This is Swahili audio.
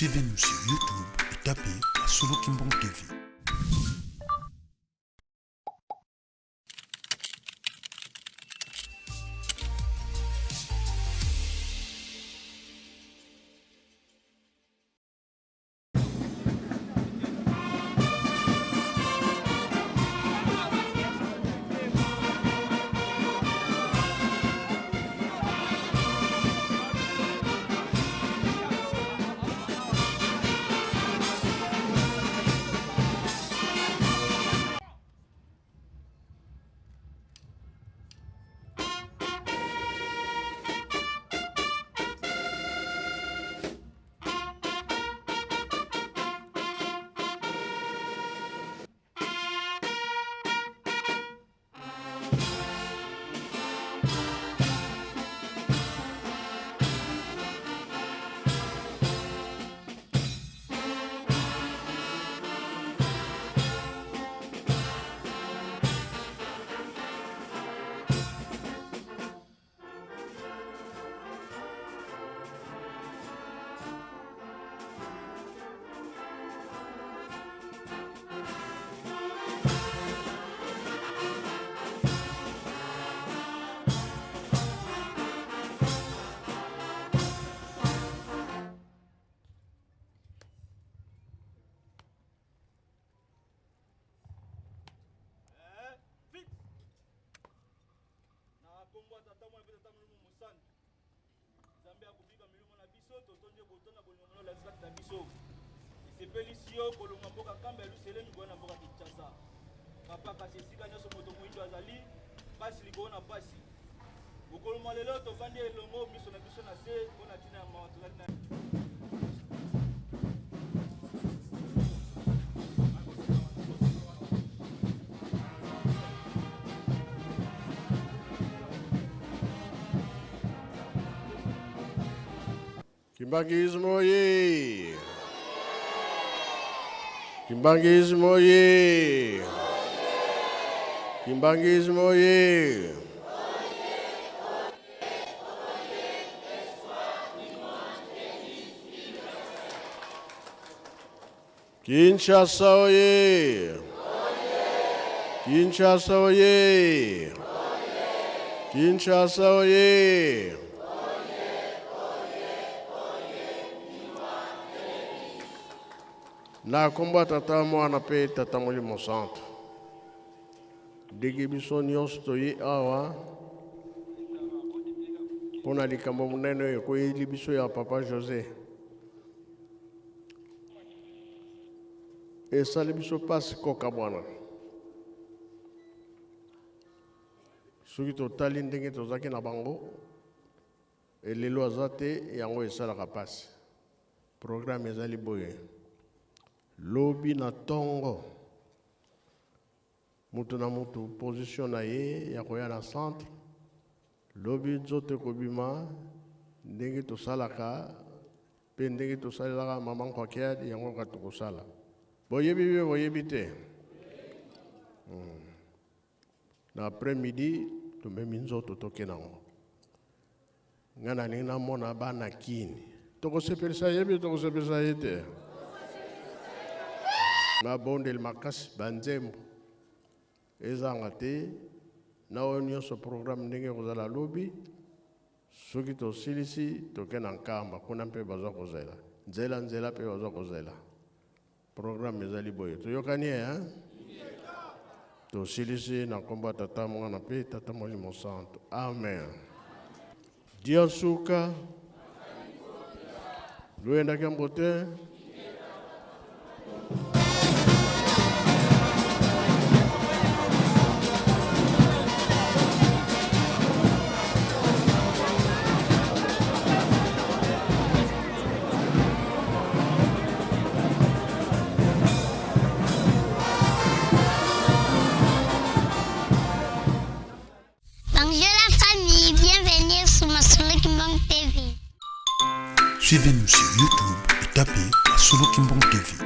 Suivez-nous sur YouTube et tapez Solo Kimbang TV. Kimbangismo oye! Kimbangismo oye! Kimbangismo oye! Kinshasa oye! Kinshasa oye! Kinshasa oye! Na komba tata mwana pe tata Molimo Santo. Digi biso nyonso toye awa. Pona likambo munene koyeli biso ya Papa José. Esali biso pasi koka bwana. Soki totali ndenge tozaki na bango. Elelo aza te yango esalaka pasi. Programme ezali boye. Lobi na tongo. Mutu na mutu position na ye ya koya na centre. Lobi zote kobima ndenge tosalaka pe ndenge tosalaka mama kwa kia yango katukosala. Boyebi te. Na après-midi tomemi nzoto toke nango. Ngana nina mona bana kini. Tokosepelisa yebi tokosepelisa yete. Na bondel makasi banzembo ezanga te na onyoso programme ndenge kozala lobi soki tosilisi tokena nkamba kuna mpe bazwa kozela nzela mpe bazwa kozela programme ezali boye toyokani tosilisi na komba tata mwana mpe tata Molimo Santo amen dia suka luenda kambote. Suivez-nous sur YouTube et tapez Solo Kimbang TV.